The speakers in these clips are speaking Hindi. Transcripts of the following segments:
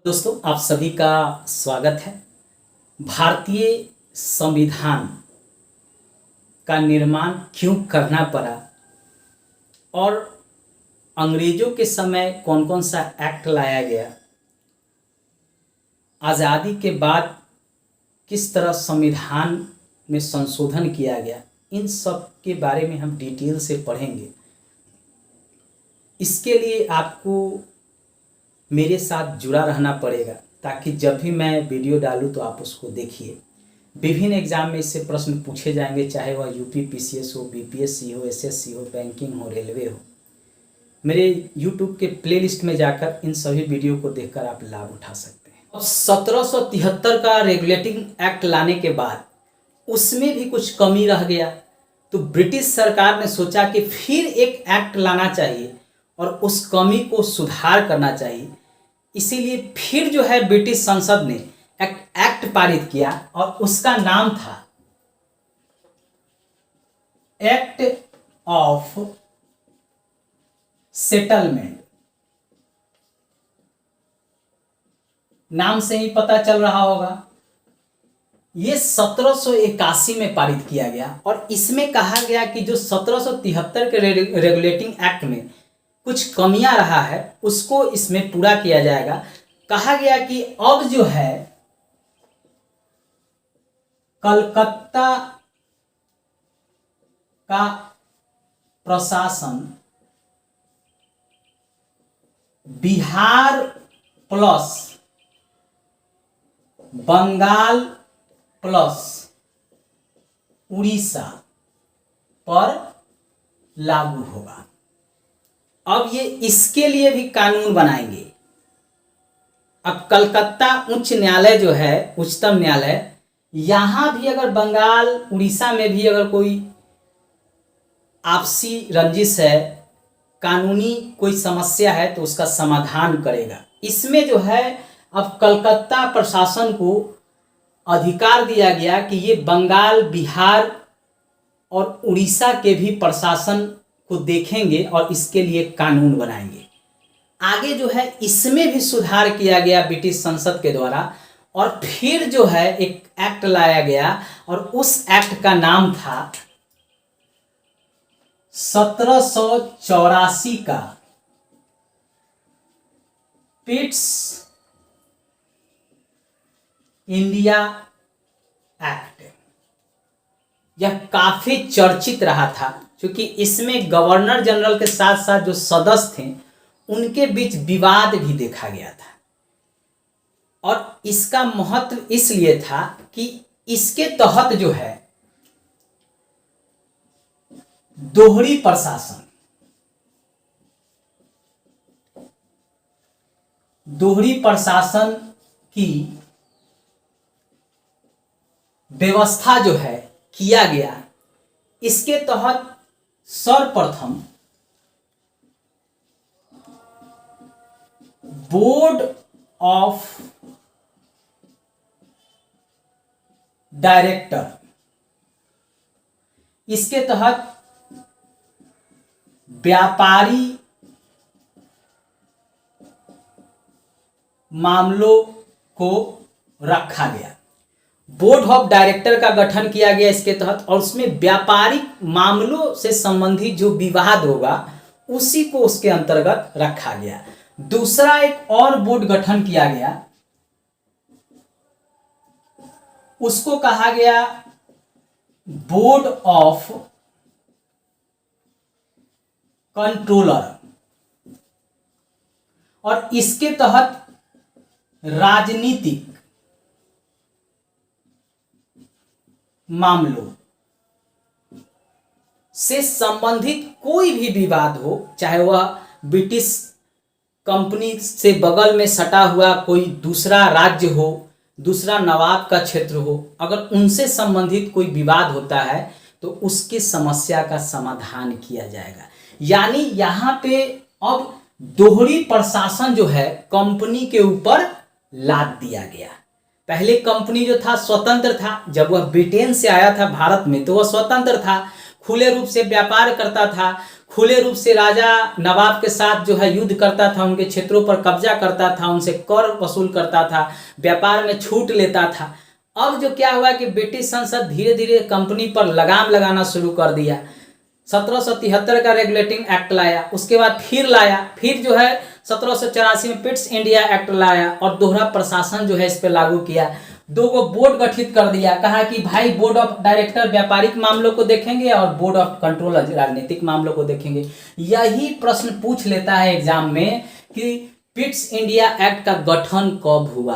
दोस्तों, आप सभी का स्वागत है। भारतीय संविधान का निर्माण क्यों करना पड़ा और अंग्रेजों के समय कौन कौन सा एक्ट लाया गया, आज़ादी के बाद किस तरह संविधान में संशोधन किया गया, इन सब के बारे में हम डिटेल से पढ़ेंगे। इसके लिए आपको मेरे साथ जुड़ा रहना पड़ेगा ताकि जब भी मैं वीडियो डालूं तो आप उसको देखिए। विभिन्न एग्जाम में इससे प्रश्न पूछे जाएंगे, चाहे वह यूपी पीसीएस हो, बीपीएससी हो, एसएससी हो, बैंकिंग हो, रेलवे हो। मेरे यूट्यूब के प्लेलिस्ट में जाकर इन सभी वीडियो को देखकर आप लाभ उठा सकते हैं। अब 1773 का रेगुलेटिंग एक्ट लाने के बाद उसमें भी कुछ कमी रह गया, तो ब्रिटिश सरकार ने सोचा कि फिर एक एक्ट लाना चाहिए और उस कमी को सुधार करना चाहिए। इसीलिए फिर जो है ब्रिटिश संसद ने एक एक्ट पारित किया और उसका नाम था एक्ट ऑफ सेटलमेंट। नाम से ही पता चल रहा होगा, ये 1781 में पारित किया गया और इसमें कहा गया कि जो 1773 के रेगुलेटिंग एक्ट में कुछ कमियां रहा है उसको इसमें पूरा किया जाएगा। कहा गया कि अब जो है कलकत्ता का प्रशासन बिहार प्लस बंगाल प्लस उड़ीसा पर लागू होगा। अब ये इसके लिए भी कानून बनाएंगे। अब कलकत्ता उच्च न्यायालय जो है, उच्चतम न्यायालय, यहाँ भी अगर बंगाल उड़ीसा में भी अगर कोई आपसी रंजिश है, कानूनी कोई समस्या है, तो उसका समाधान करेगा। इसमें जो है अब कलकत्ता प्रशासन को अधिकार दिया गया कि ये बंगाल, बिहार और उड़ीसा के भी प्रशासन को देखेंगे और इसके लिए कानून बनाएंगे। आगे जो है इसमें भी सुधार किया गया ब्रिटिश संसद के द्वारा और फिर जो है एक एक्ट लाया गया और उस एक्ट का नाम था 1784 का पिट्स इंडिया एक्ट। यह काफी चर्चित रहा था क्योंकि इसमें गवर्नर जनरल के साथ साथ जो सदस्य थे उनके बीच विवाद भी देखा गया था और इसका महत्व इसलिए था कि इसके तहत जो है दोहरी प्रशासन की व्यवस्था जो है किया गया। इसके तहत सर्वप्रथम बोर्ड ऑफ डायरेक्टर, इसके तहत व्यापारी मामलों को रखा गया। बोर्ड ऑफ डायरेक्टर का गठन किया गया इसके तहत और उसमें व्यापारिक मामलों से संबंधित जो विवाद होगा उसी को उसके अंतर्गत रखा गया। दूसरा एक और बोर्ड गठन किया गया, उसको कहा गया बोर्ड ऑफ कंट्रोलर और इसके तहत राजनीतिक मामलों से संबंधित कोई भी विवाद हो, चाहे वह ब्रिटिश कंपनी से बगल में सटा हुआ कोई दूसरा राज्य हो, दूसरा नवाब का क्षेत्र हो, अगर उनसे संबंधित कोई विवाद होता है तो उसकी समस्या का समाधान किया जाएगा। यानी यहाँ पे अब दोहरी प्रशासन जो है कंपनी के ऊपर लाद दिया गया। पहले कंपनी जो था स्वतंत्र था, जब वह ब्रिटेन से आया था भारत में तो वह स्वतंत्र था, खुले रूप से व्यापार करता था, खुले रूप से राजा नवाब के साथ जो है युद्ध करता था, उनके क्षेत्रों पर कब्जा करता था, उनसे कर वसूल करता था, व्यापार में छूट लेता था। अब जो क्या हुआ कि ब्रिटिश संसद धीरे धीरे कंपनी पर लगाम लगाना शुरू कर दिया। 1773 का रेगुलेटिंग एक्ट लाया, उसके बाद फिर लाया, फिर जो है 1784 में पिट्स इंडिया एक्ट लाया और दोहरा प्रशासन जो है इस पर लागू किया। दो गो बोर्ड गठित कर दिया, कहा कि भाई बोर्ड ऑफ डायरेक्टर व्यापारिक मामलों को देखेंगे और बोर्ड ऑफ कंट्रोलर राजनीतिक मामलों को देखेंगे। यही प्रश्न पूछ लेता है एग्जाम में कि पिट्स इंडिया एक्ट का गठन कब हुआ,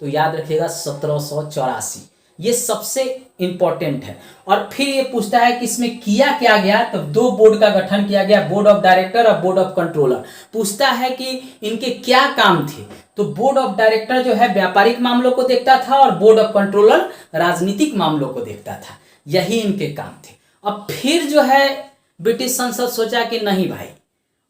तो याद रखिएगा 1784, ये सबसे इंपॉर्टेंट है। और फिर ये पूछता है कि इसमें किया क्या गया, तो दो बोर्ड का गठन किया गया, बोर्ड ऑफ डायरेक्टर और बोर्ड ऑफ कंट्रोलर। पूछता है कि इनके क्या काम थे, तो बोर्ड ऑफ डायरेक्टर जो है व्यापारिक मामलों को देखता था और बोर्ड ऑफ कंट्रोलर राजनीतिक मामलों को देखता था, यही इनके काम थे। अब फिर जो है ब्रिटिश संसद सोचा कि नहीं भाई,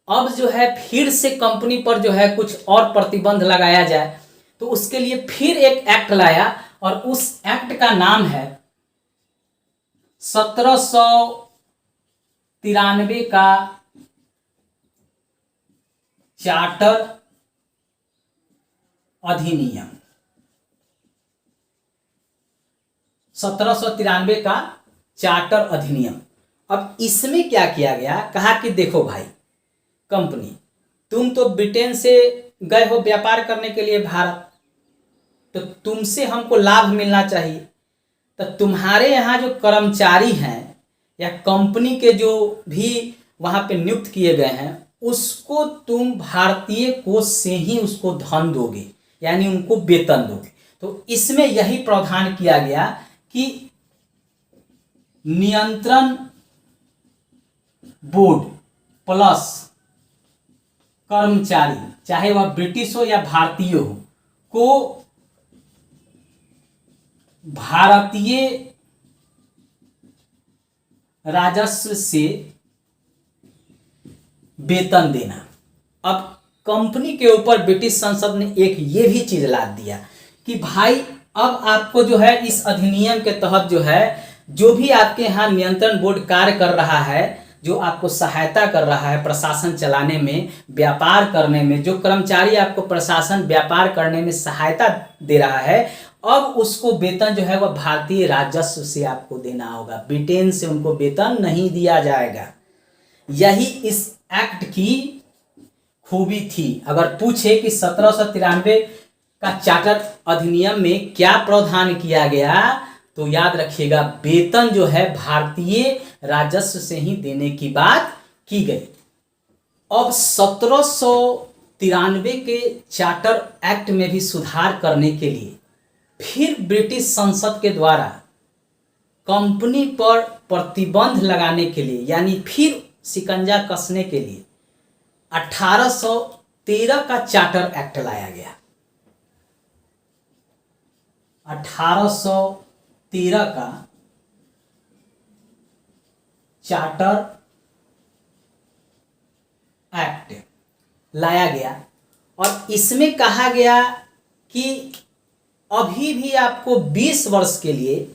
अब जो है फिर से कंपनी पर जो है कुछ और प्रतिबंध लगाया जाए, तो उसके लिए फिर एक एक्ट लाया और उस एक्ट का नाम है 1793 का चार्टर अधिनियम। 1793 का चार्टर अधिनियम। अब इसमें क्या किया गया, कहा कि देखो भाई कंपनी, तुम तो ब्रिटेन से गए हो व्यापार करने के लिए भारत, तो तुमसे हमको लाभ मिलना चाहिए, तो तुम्हारे यहाँ जो कर्मचारी हैं या कंपनी के जो भी वहाँ पे नियुक्त किए गए हैं, उसको तुम भारतीय कोष से ही उसको धन दोगे, यानी उनको वेतन दोगे। तो इसमें यही प्रावधान किया गया कि नियंत्रण बोर्ड प्लस कर्मचारी, चाहे वह ब्रिटिश हो या भारतीय हो, को भारतीय राजस्व से वेतन देना। अब कंपनी के ऊपर ब्रिटिश संसद ने एक ये भी चीज लाद दिया कि भाई अब आपको जो है इस अधिनियम के तहत जो है जो भी आपके यहाँ नियंत्रण बोर्ड कार्य कर रहा है, जो आपको सहायता कर रहा है प्रशासन चलाने में, व्यापार करने में, जो कर्मचारी आपको प्रशासन व्यापार करने में सहायता दे रहा है, अब उसको वेतन जो है वह भारतीय राजस्व से आपको देना होगा, ब्रिटेन से उनको वेतन नहीं दिया जाएगा। यही इस एक्ट की खूबी थी। अगर पूछे कि 1793 का चार्टर अधिनियम में क्या प्रावधान किया गया, तो याद रखिएगा वेतन जो है भारतीय राजस्व से ही देने की बात की गई। अब 1793 के चार्टर एक्ट में भी सुधार करने के लिए फिर ब्रिटिश संसद के द्वारा कंपनी पर प्रतिबंध लगाने के लिए, यानी फिर शिकंजा कसने के लिए 1813 का चार्टर एक्ट लाया गया। 1813 का चार्टर एक्ट लाया गया और इसमें कहा गया कि अभी भी आपको 20 वर्ष के लिए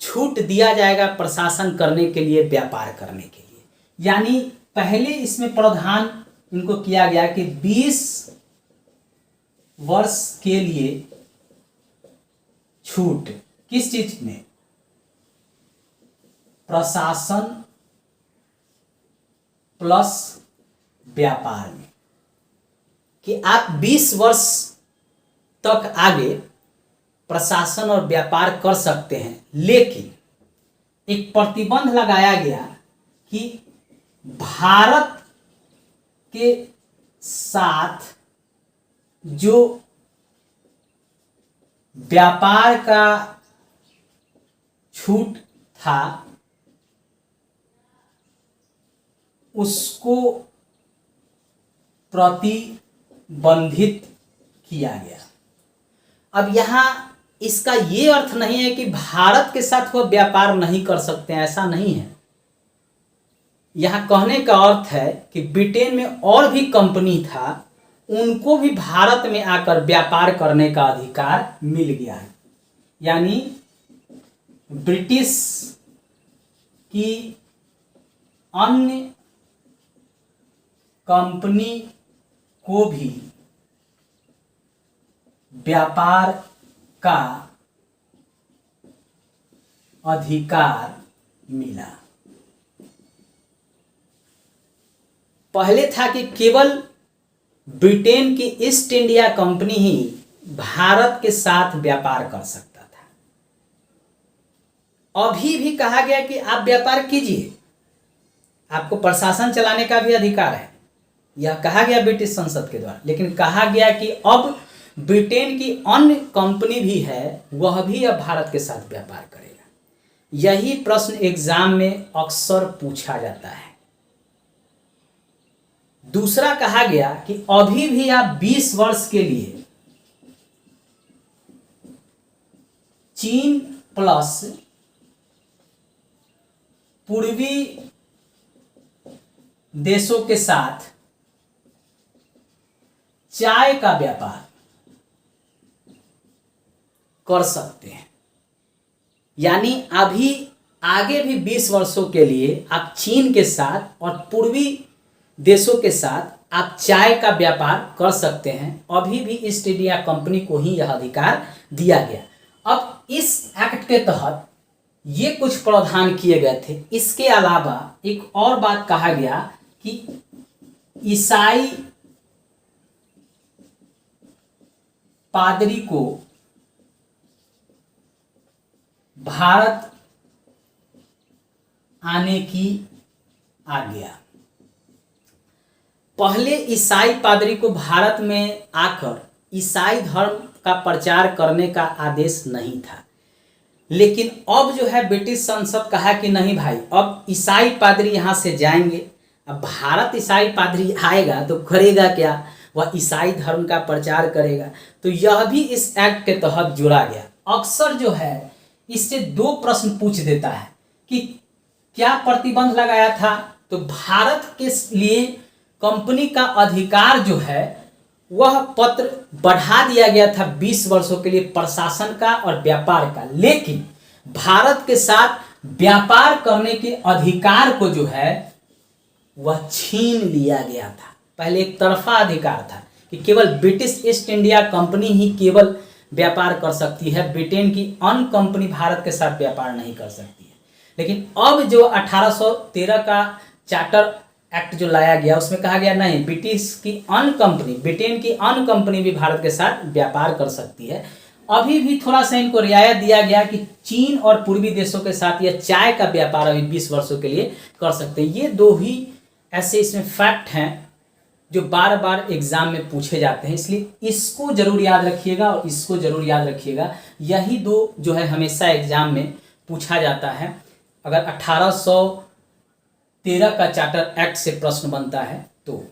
छूट दिया जाएगा प्रशासन करने के लिए, व्यापार करने के लिए। यानी पहले इसमें प्रावधान इनको किया गया कि 20 वर्ष के लिए छूट, किस चीज में, प्रशासन प्लस व्यापार में, कि आप 20 वर्ष तक आगे प्रशासन और व्यापार कर सकते हैं। लेकिन एक प्रतिबंध लगाया गया कि भारत के साथ जो व्यापार का छूट था उसको प्रतिबंधित किया गया। अब यहाँ इसका ये अर्थ नहीं है कि भारत के साथ वह व्यापार नहीं कर सकते हैं, ऐसा नहीं है। यहाँ कहने का अर्थ है कि ब्रिटेन में और भी कंपनी था, उनको भी भारत में आकर व्यापार करने का अधिकार मिल गया है। यानी ब्रिटिश कि अन्य कंपनी को भी व्यापार का अधिकार मिला। पहले था कि केवल ब्रिटेन की ईस्ट इंडिया कंपनी ही भारत के साथ व्यापार कर सकता था। अभी भी कहा गया कि आप व्यापार कीजिए, आपको प्रशासन चलाने का भी अधिकार है, यह कहा गया ब्रिटिश संसद के द्वारा। लेकिन कहा गया कि अब ब्रिटेन की अन्य कंपनी भी है, वह भी अब भारत के साथ व्यापार करेगा। यही प्रश्न एग्जाम में अक्सर पूछा जाता है। दूसरा कहा गया कि अभी भी आप 20 वर्ष के लिए चीन प्लस पूर्वी देशों के साथ चाय का व्यापार कर सकते हैं। यानी अभी आगे भी 20 वर्षों के लिए आप चीन के साथ और पूर्वी देशों के साथ आप चाय का व्यापार कर सकते हैं। अभी भी ईस्ट इंडिया कंपनी को ही यह अधिकार दिया गया। अब इस एक्ट के तहत ये कुछ प्रावधान किए गए थे। इसके अलावा एक और बात कहा गया कि ईसाई पादरी को भारत आने की आज्ञा। पहले ईसाई पादरी को भारत में आकर ईसाई धर्म का प्रचार करने का आदेश नहीं था। लेकिन अब जो है ब्रिटिश संसद कहा कि नहीं भाई, अब ईसाई पादरी यहाँ से जाएंगे। अब भारत ईसाई पादरी आएगा तो करेगा क्या, वह ईसाई धर्म का प्रचार करेगा। तो यह भी इस एक्ट के तहत जोड़ा गया। अक्सर जो है इससे दो प्रश्न पूछ देता है कि क्या प्रतिबंध लगाया था, तो भारत के लिए कंपनी का अधिकार जो है वह पत्र बढ़ा दिया गया था 20 वर्षों के लिए प्रशासन का और व्यापार का। लेकिन भारत के साथ व्यापार करने के अधिकार को जो है वह छीन लिया गया था। पहले एक तरफा अधिकार था कि केवल ब्रिटिश ईस्ट इंडिया कंपनी ही केवल व्यापार कर सकती है, ब्रिटेन की अन्य कंपनी भारत के साथ व्यापार नहीं कर सकती है। लेकिन अब जो 1813 का चार्टर एक्ट जो लाया गया उसमें कहा गया नहीं, ब्रिटिश की अन्य कंपनी, ब्रिटेन की अन्य कंपनी भी भारत के साथ व्यापार कर सकती है। अभी भी थोड़ा सा इनको रियायत दिया गया कि चीन और पूर्वी देशों के साथ यह चाय का व्यापार अभी 20 वर्षों के लिए कर सकते हैं। ये दो ही ऐसे इसमें फैक्ट हैं जो बार बार एग्जाम में पूछे जाते हैं, इसलिए इसको जरूर याद रखिएगा और इसको जरूर याद रखिएगा। यही दो जो है हमेशा एग्जाम में पूछा जाता है। अगर 1813 का चार्टर एक्ट से प्रश्न बनता है तो